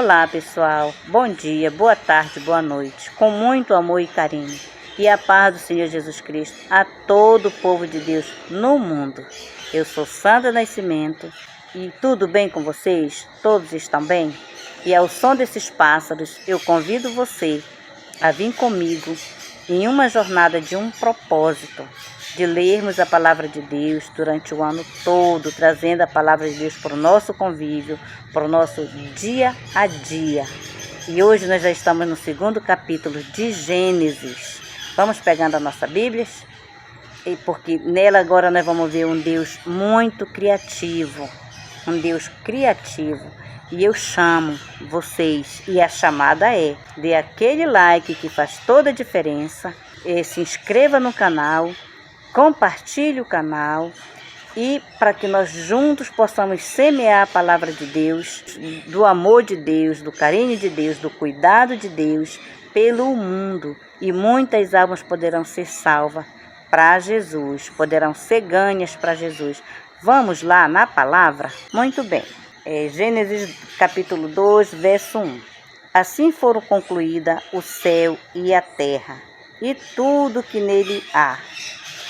Olá pessoal, bom dia, boa tarde, boa noite, com muito amor e carinho e a paz do Senhor Jesus Cristo a todo o povo de Deus no mundo. Eu sou Sandra Nascimento e tudo bem com vocês? Todos estão bem? E ao som desses pássaros eu convido você a vir comigo em uma jornada de um propósito, de lermos a palavra de Deus durante o ano todo, trazendo a palavra de Deus para o nosso convívio, para o nosso dia a dia. E hoje nós já estamos no 2º capítulo de Gênesis. Vamos pegando a nossa Bíblia, porque nela agora nós vamos ver um Deus muito criativo, um Deus criativo. E eu chamo vocês, e a chamada é: dê aquele like que faz toda a diferença, se inscreva no canal, compartilhe o canal, e para que nós juntos possamos semear a palavra de Deus, do amor de Deus, do carinho de Deus, do cuidado de Deus pelo mundo. E muitas almas poderão ser salvas para Jesus, poderão ser ganhas para Jesus. Vamos lá na palavra? Muito bem. Gênesis capítulo 2, verso 1. Assim foram concluídas o céu e a terra, e tudo que nele há.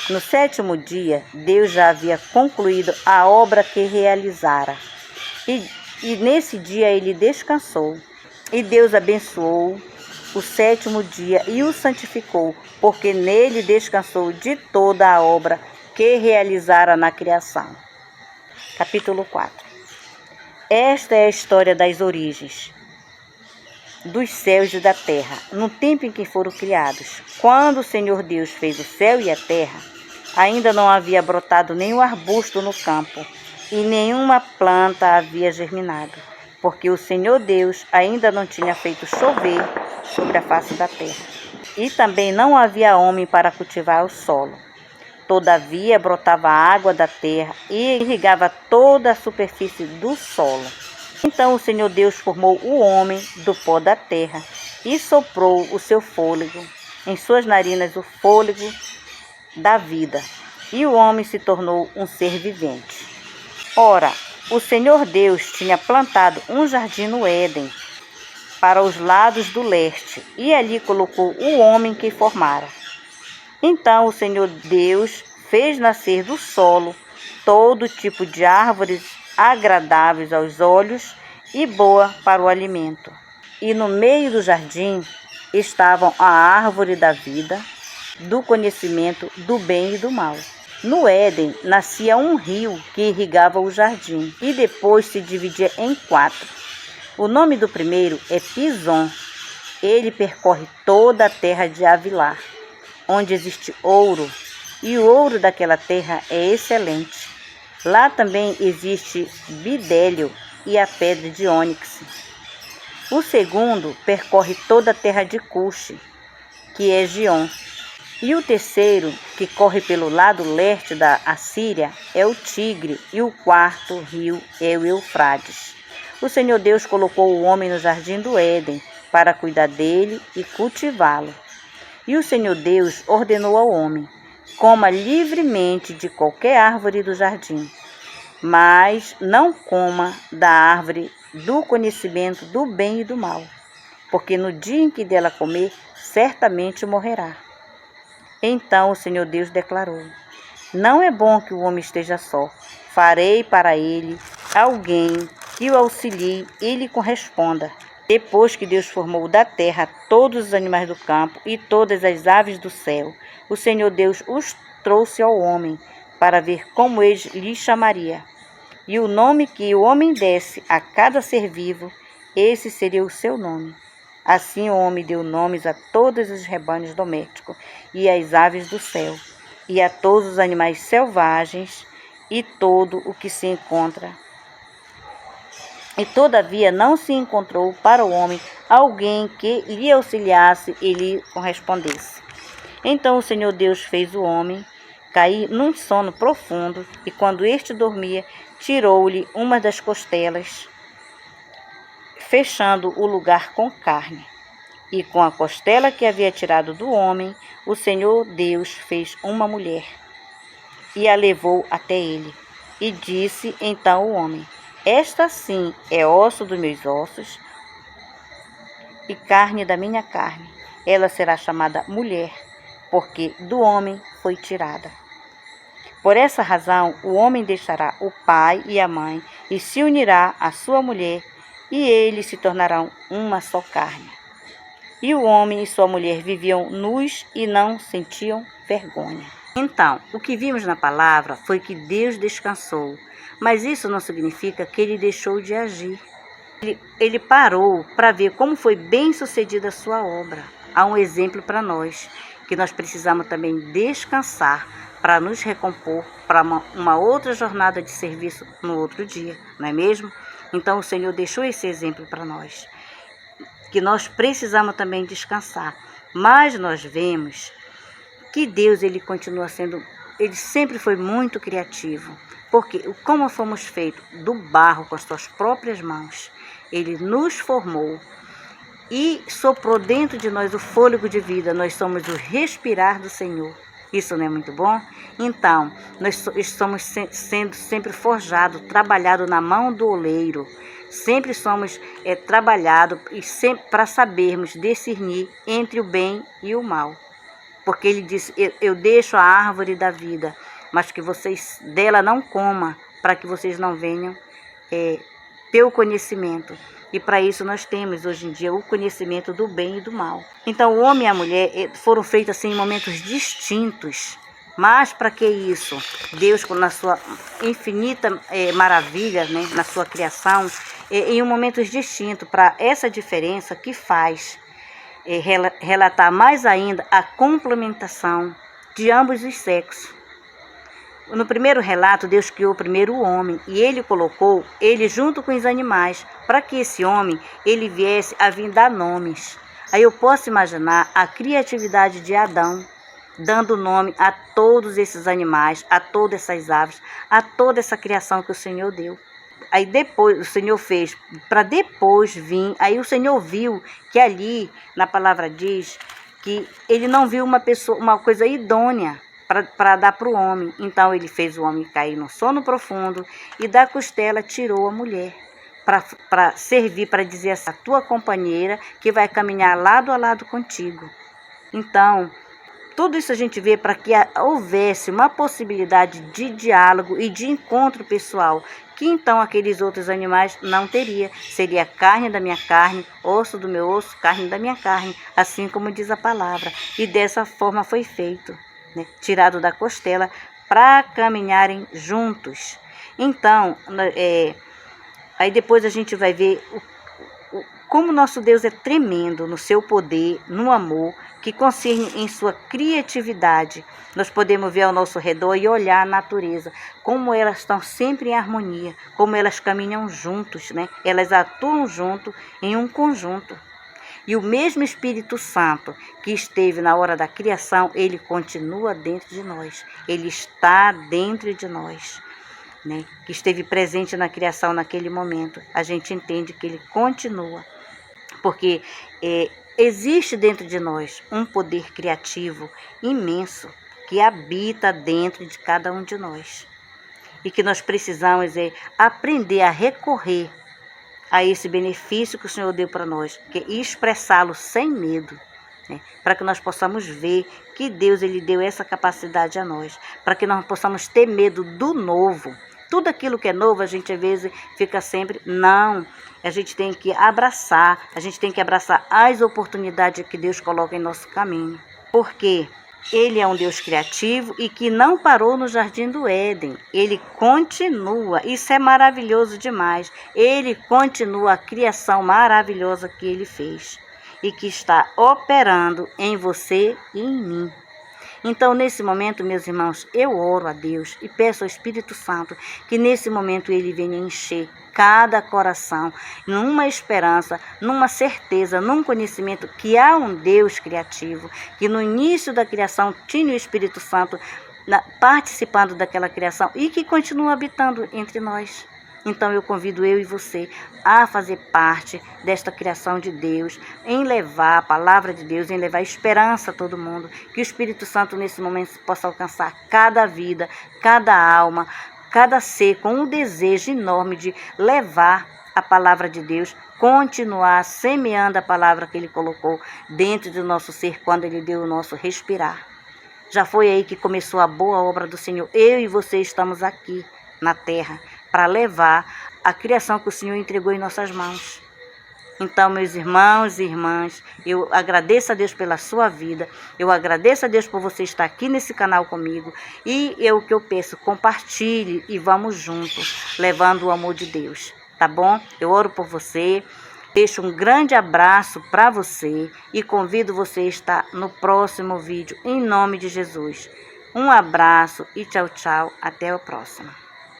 No 7º dia, Deus já havia concluído a obra que realizara. E nesse dia ele descansou. E Deus abençoou o 7º dia e o santificou, porque nele descansou de toda a obra que realizara na criação. Capítulo 4. Esta é a história das origens dos céus e da terra, no tempo em que foram criados. Quando o Senhor Deus fez o céu e a terra, ainda não havia brotado nenhum arbusto no campo, e nenhuma planta havia germinado, porque o Senhor Deus ainda não tinha feito chover sobre a face da terra. E também não havia homem para cultivar o solo. Todavia brotava água da terra e irrigava toda a superfície do solo. Então o Senhor Deus formou o homem do pó da terra e soprou o seu fôlego em suas narinas, o fôlego da vida. E o homem se tornou um ser vivente. Ora, o Senhor Deus tinha plantado um jardim no Éden, para os lados do leste, e ali colocou o homem que formara. Então o Senhor Deus fez nascer do solo todo tipo de árvores agradáveis aos olhos e boa para o alimento. E no meio do jardim estavam a árvore da vida, do conhecimento do bem e do mal. No Éden nascia um rio que irrigava o jardim e depois se dividia em 4. O nome do primeiro é Pison. Ele percorre toda a terra de Havilah, onde existe ouro, e o ouro daquela terra é excelente. Lá também existe bidélio e a pedra de ônix. O segundo percorre toda a terra de Cuxi, que é Gion. E o terceiro, que corre pelo lado leste da Assíria, é o Tigre, e o 4º rio é o Eufrates. O Senhor Deus colocou o homem no jardim do Éden para cuidar dele e cultivá-lo. E o Senhor Deus ordenou ao homem: coma livremente de qualquer árvore do jardim, mas não coma da árvore do conhecimento do bem e do mal, porque no dia em que dela comer, certamente morrerá. Então o Senhor Deus declarou: não é bom que o homem esteja só. Farei para ele alguém que o auxilie e lhe corresponda. Depois que Deus formou da terra todos os animais do campo e todas as aves do céu, o Senhor Deus os trouxe ao homem para ver como ele lhe chamaria. E o nome que o homem desse a cada ser vivo, esse seria o seu nome. Assim o homem deu nomes a todos os rebanhos domésticos e às aves do céu, e a todos os animais selvagens e todo o que se encontra. E todavia não se encontrou para o homem alguém que lhe auxiliasse e lhe correspondesse. Então o Senhor Deus fez o homem cair num sono profundo, e quando este dormia, tirou-lhe uma das costelas, fechando o lugar com carne. E com a costela que havia tirado do homem, o Senhor Deus fez uma mulher, e a levou até ele. E disse então o homem: esta sim é osso dos meus ossos, e carne da minha carne. Ela será chamada mulher, porque do homem foi tirada. Por essa razão, o homem deixará o pai e a mãe e se unirá à sua mulher, e eles se tornarão uma só carne. E o homem e sua mulher viviam nus e não sentiam vergonha. Então, o que vimos na palavra foi que Deus descansou, mas isso não significa que ele deixou de agir. Ele parou para ver como foi bem sucedida a sua obra. Há um exemplo para nós, que nós precisamos também descansar para nos recompor para uma outra jornada de serviço no outro dia, não é mesmo? Então o Senhor deixou esse exemplo para nós, que nós precisamos também descansar. Mas nós vemos que Deus, ele continua sendo, ele sempre foi muito criativo, porque como fomos feitos do barro com as suas próprias mãos, ele nos formou e soprou dentro de nós o fôlego de vida. Nós somos o respirar do Senhor. Isso não é muito bom? Então, nós estamos sendo sempre forjados, trabalhados na mão do oleiro. Sempre somos trabalhados e sempre para sabermos discernir entre o bem e o mal. Porque ele disse, eu deixo a árvore da vida, mas que vocês dela não comam, para que vocês não venham ter o conhecimento. E para isso nós temos hoje em dia o conhecimento do bem e do mal. Então o homem e a mulher foram feitos assim em momentos distintos. Mas para que isso? Deus, na sua infinita maravilha, né, na sua criação, em momentos distintos, para essa diferença que faz relatar mais ainda a complementação de ambos os sexos. No primeiro relato, Deus criou primeiro o homem e ele colocou ele junto com os animais, para que esse homem ele viesse a vir dar nomes. Aí eu posso imaginar a criatividade de Adão, dando nome a todos esses animais, a todas essas aves, a toda essa criação que o Senhor deu. Aí depois o Senhor fez para depois vir, aí o Senhor viu que ali, na palavra diz, que ele não viu uma coisa idônea para dar para o homem. Então ele fez o homem cair no sono profundo e da costela tirou a mulher para servir, para dizer assim, a tua companheira que vai caminhar lado a lado contigo. Então, tudo isso a gente vê para que houvesse uma possibilidade de diálogo e de encontro pessoal, que então aqueles outros animais não teria. Seria carne da minha carne, osso do meu osso, carne da minha carne, assim como diz a palavra. E dessa forma foi feito. Tirado da costela para caminharem juntos. Então, aí depois a gente vai ver como nosso Deus é tremendo no seu poder, no amor, que consiste em sua criatividade. Nós podemos ver ao nosso redor e olhar a natureza, como elas estão sempre em harmonia, como elas caminham juntos, né? Elas atuam junto em um conjunto. E o mesmo Espírito Santo que esteve na hora da criação, ele continua dentro de nós. Ele está dentro de nós, né? Que esteve presente na criação naquele momento. A gente entende que ele continua. Porque existe dentro de nós um poder criativo imenso que habita dentro de cada um de nós. E que nós precisamos aprender a recorrer a esse benefício que o Senhor deu para nós, que é expressá-lo sem medo, né? Para que nós possamos ver que Deus ele deu essa capacidade a nós, para que nós possamos ter medo do novo. Tudo aquilo que é novo, a gente às vezes fica sempre, não, a gente tem que abraçar, as oportunidades que Deus coloca em nosso caminho. Por quê? Ele é um Deus criativo e que não parou no Jardim do Éden. Ele continua. Isso é maravilhoso demais. Ele continua a criação maravilhosa que ele fez e que está operando em você e em mim. Então, nesse momento, meus irmãos, eu oro a Deus e peço ao Espírito Santo que nesse momento ele venha encher cada coração numa esperança, numa certeza, num conhecimento que há um Deus criativo, que no início da criação tinha o Espírito Santo participando daquela criação e que continua habitando entre nós. Então eu convido eu e você a fazer parte desta criação de Deus, em levar a palavra de Deus, em levar esperança a todo mundo, que o Espírito Santo nesse momento possa alcançar cada vida, cada alma, cada ser com um desejo enorme de levar a palavra de Deus, continuar semeando a palavra que Ele colocou dentro do nosso ser quando Ele deu o nosso respirar. Já foi aí que começou a boa obra do Senhor. Eu e você estamos aqui na terra para levar a criação que o Senhor entregou em nossas mãos. Então, meus irmãos e irmãs, eu agradeço a Deus pela sua vida, eu agradeço a Deus por você estar aqui nesse canal comigo, e o que eu peço, compartilhe e vamos juntos, levando o amor de Deus, tá bom? Eu oro por você, deixo um grande abraço para você e convido você a estar no próximo vídeo, em nome de Jesus. Um abraço e tchau, tchau, até o próximo.